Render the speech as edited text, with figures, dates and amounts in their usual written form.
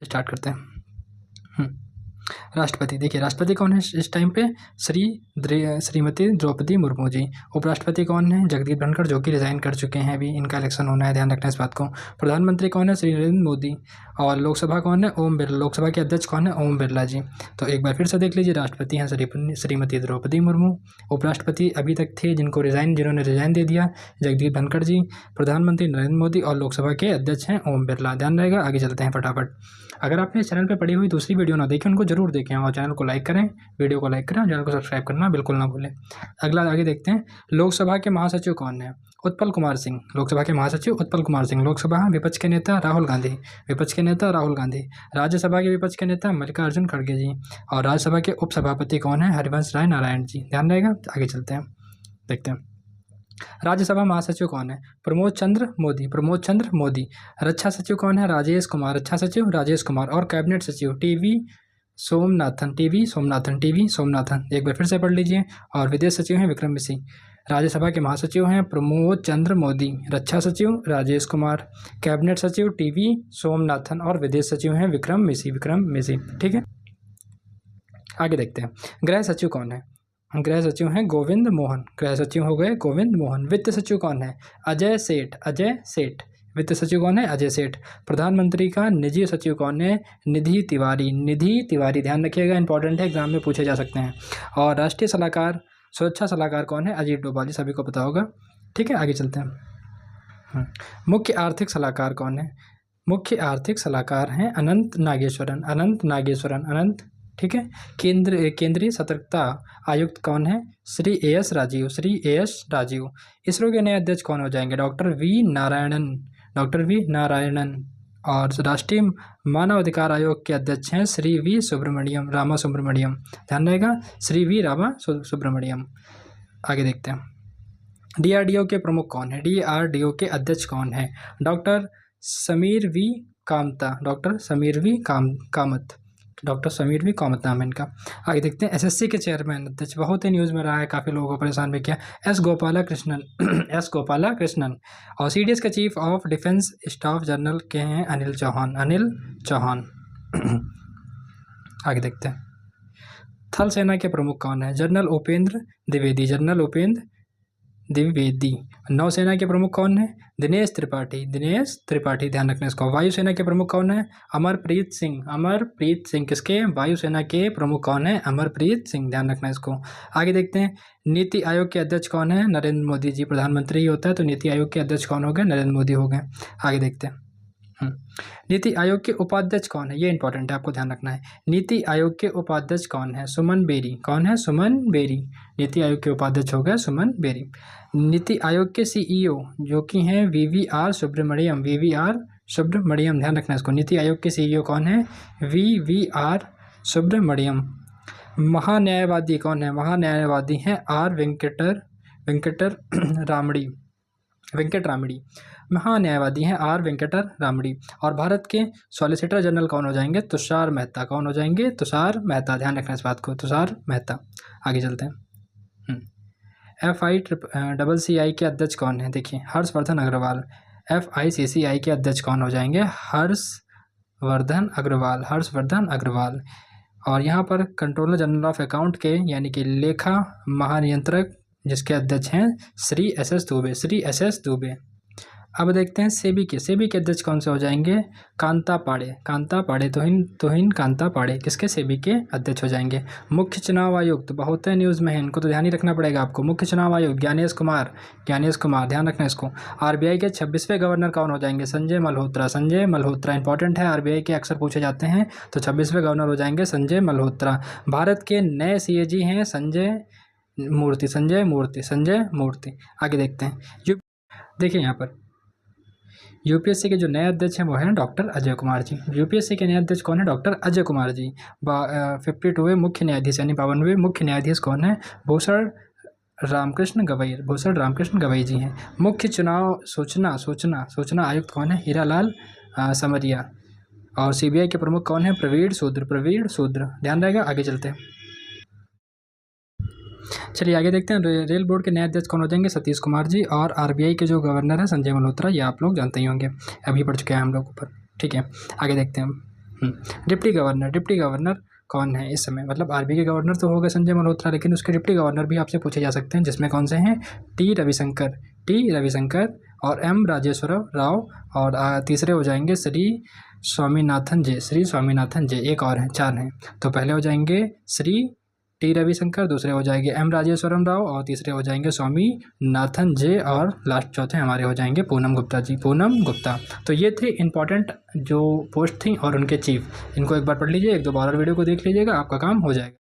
Start करते हैं। राष्ट्रपति, देखिए राष्ट्रपति कौन है इस टाइम पे? श्रीमती द्रौपदी मुर्मू जी। उपराष्ट्रपति कौन है? जगदीप धनखड़, जो कि रिजाइन कर चुके हैं, अभी इनका इलेक्शन होना है, ध्यान रखना इस बात को। प्रधानमंत्री कौन है? श्री नरेंद्र मोदी। और लोकसभा कौन है? ओम बिरला। लोकसभा के अध्यक्ष कौन है? ओम बिरला जी। तो एक बार फिर से देख लीजिए, राष्ट्रपति हैं श्रीमती द्रौपदी मुर्मू। उपराष्ट्रपति अभी तक थे जिन्होंने रिजाइन दे दिया, जगदीप धनखड़ जी। प्रधानमंत्री नरेंद्र मोदी और लोकसभा के अध्यक्ष हैं ओम बिरला। ध्यान रहेगा। आगे चलते हैं फटाफट। अगर आपने इस चैनल पर पड़ी हुई दूसरी वीडियो ना देखें, उनको जरूर देखें और चैनल को लाइक करें, वीडियो को लाइक करें और चैनल को सब्सक्राइब करना बिल्कुल ना भूलें। अगला आगे देखते हैं। लोकसभा के महासचिव कौन है? उत्पल कुमार सिंह। लोकसभा के महासचिव उत्पल कुमार सिंह। लोकसभा विपक्ष के नेता राहुल गांधी। विपक्ष के नेता राहुल गांधी। राज्यसभा के विपक्ष के नेता मल्लिकार्जुन खड़गे जी। और राज्यसभा के उपसभापति कौन है? हरिवंश राय नारायण जी। ध्यान रहेगा। आगे चलते हैं, देखते हैं। राज्यसभा महासचिव कौन है? प्रमोद चंद्र मोदी। प्रमोद चंद्र मोदी। रक्षा सचिव कौन है? राजेश कुमार। रक्षा सचिव राजेश कुमार। और कैबिनेट सचिव टीवी सोमनाथन। टीवी सोमनाथन। एक बार फिर से पढ़ लीजिए। और विदेश सचिव हैं विक्रम मिसी। राज्यसभा के महासचिव हैं प्रमोद चंद्र मोदी। रक्षा सचिव राजेश कुमार। कैबिनेट सचिव टीवी सोमनाथन। और विदेश सचिव हैं विक्रम मिसी। ठीक है, आगे देखते हैं। गृह सचिव कौन है? गृह सचिव हैं गोविंद मोहन। गृह सचिव हो गए गोविंद मोहन। वित्त सचिव कौन है? अजय सेठ। वित्त सचिव कौन है? अजय सेठ। प्रधानमंत्री का निजी सचिव कौन है? निधि तिवारी। ध्यान रखिएगा, इंपॉर्टेंट है, एग्जाम में पूछे जा सकते हैं। और राष्ट्रीय सलाहकार, सुरक्षा सलाहकार कौन है? अजीत डोभाल। सभी को पता होगा। ठीक है, आगे चलते हैं। मुख्य आर्थिक सलाहकार कौन है? मुख्य आर्थिक सलाहकार हैं अनंत नागेश्वरन। ठीक है। केंद्रीय सतर्कता आयुक्त कौन है? श्री एस राजीव। इसरो के नए अध्यक्ष कौन हो जाएंगे? Doctor V Narayanan. और राष्ट्रीय मानव अधिकार आयोग के अध्यक्ष हैं श्री वी रामा सुब्रमण्यम। ध्यान रहेगा, श्री वी रामा सुब्रमण्यम। आगे देखते हैं। DRDO के प्रमुख कौन है? DRDO के अध्यक्ष कौन है? डॉक्टर समीर वी कामत नाम है इनका। आगे देखते हैं। SSC के चेयरमैन अध्यक्ष बहुत ही न्यूज़ में रहा है, काफ़ी लोगों को परेशान भी किया, एस गोपाला कृष्णन। और CDS के chief of defence staff general के हैं अनिल चौहान। आगे देखते हैं। थल सेना के प्रमुख कौन है? जनरल उपेंद्र द्विवेदी। नौसेना के प्रमुख कौन है? दिनेश त्रिपाठी। ध्यान रखना इसको। वायुसेना के प्रमुख कौन है? अमरप्रीत सिंह। किसके? वायुसेना के प्रमुख कौन है? अमरप्रीत सिंह। ध्यान रखना इसको। आगे देखते हैं। नीति आयोग के अध्यक्ष कौन है? नरेंद्र मोदी जी। प्रधानमंत्री ही होता है, तो नीति आयोग के अध्यक्ष कौन हो गए? नरेंद्र मोदी हो गए। आगे देखते हैं। नीति आयोग के उपाध्यक्ष कौन है? ये इंपॉर्टेंट है, आपको ध्यान रखना है। नीति आयोग के उपाध्यक्ष कौन है? सुमन बेरी। कौन है? सुमन बेरी। नीति आयोग के उपाध्यक्ष हो गए सुमन बेरी। नीति आयोग के CEO जो कि हैं VVR सुब्रमण्यम। ध्यान रखना इसको। नीति आयोग के CEO कौन है? VVR सुब्रमण्यम। महान्यायवादी कौन है? महान्यायवादी हैं वेंकट रामड़ी। महान्यायवादी हैं वेंकट रामड़ी। और भारत के सॉलिसिटर जनरल कौन हो जाएंगे? तुषार मेहता। कौन हो जाएंगे? तुषार मेहता। ध्यान रखना इस बात को, तुषार मेहता। आगे चलते हैं। FICCI के अध्यक्ष कौन है? देखिए, हर्षवर्धन अग्रवाल। FICCI के अध्यक्ष कौन हो जाएंगे? हर्षवर्धन अग्रवाल। और यहाँ पर कंट्रोलर जनरल ऑफ अकाउंट के यानी कि लेखा महानियंत्रक जिसके अध्यक्ष हैं श्री SS दुबे। अब देखते हैं सेबी के अध्यक्ष कौन से हो जाएंगे? कांता पाड़े। तोहिन कांता पाड़े। किसके? सेबी के अध्यक्ष हो जाएंगे। मुख्य चुनाव आयुक्त बहुत है न्यूज़ में है, इनको तो ध्यान ही रखना पड़ेगा आपको। मुख्य चुनाव आयुक्त ज्ञानेश कुमार। ध्यान रखना इसको। RBI के 26वें गवर्नर कौन हो जाएंगे? संजय मल्होत्रा। इंपॉर्टेंट है, RBI के अक्सर पूछे जाते हैं, तो 26वें गवर्नर हो जाएंगे संजय मल्होत्रा। भारत के नए CAG हैं संजय मूर्ति। आगे देखते हैं। देखिए यहाँ पर UPSC के जो नए अध्यक्ष हैं वो हैं डॉक्टर अजय कुमार जी। UPSC के नए अध्यक्ष कौन है? डॉक्टर अजय कुमार जी। 52वें मुख्य न्यायाधीश यानी 52वें मुख्य न्यायाधीश कौन है? भूषण रामकृष्ण गवई जी हैं। मुख्य चुनाव सूचना आयुक्त कौन है? हीरालाल समरिया। और CBI के प्रमुख कौन है? प्रवीण सूद्र। ध्यान रहेगा। आगे चलते हैं। चलिए आगे देखते हैं। रेल बोर्ड के नए अध्यक्ष कौन हो जाएंगे? सतीश कुमार जी। और RBI के जो गवर्नर है संजय मल्होत्रा, ये आप लोग जानते ही होंगे, अभी पढ़ चुके हैं हम लोग ऊपर। ठीक है, आगे देखते हैं। डिप्टी गवर्नर कौन है इस समय, मतलब आरबीआई के गवर्नर तो हो गए संजय मल्होत्रा, लेकिन उसके डिप्टी गवर्नर भी आपसे पूछे जा सकते हैं, जिसमें कौन से हैं, टी रविशंकर और एम राजेश्वर राव, और तीसरे हो जाएंगे श्री स्वामीनाथन जे, एक और हैं, 4 हैं। तो पहले हो जाएंगे श्री टी रविशंकर, दूसरे हो जाएंगे एम राजेश्वरम राव, और तीसरे हो जाएंगे स्वामीनाथन जे, और लास्ट चौथे हमारे हो जाएंगे पूनम गुप्ता। तो ये थे इंपॉर्टेंट जो पोस्ट थी और उनके चीफ, इनको एक बार पढ़ लीजिए, 1-2 बार और वीडियो को देख लीजिएगा, आपका काम हो जाएगा।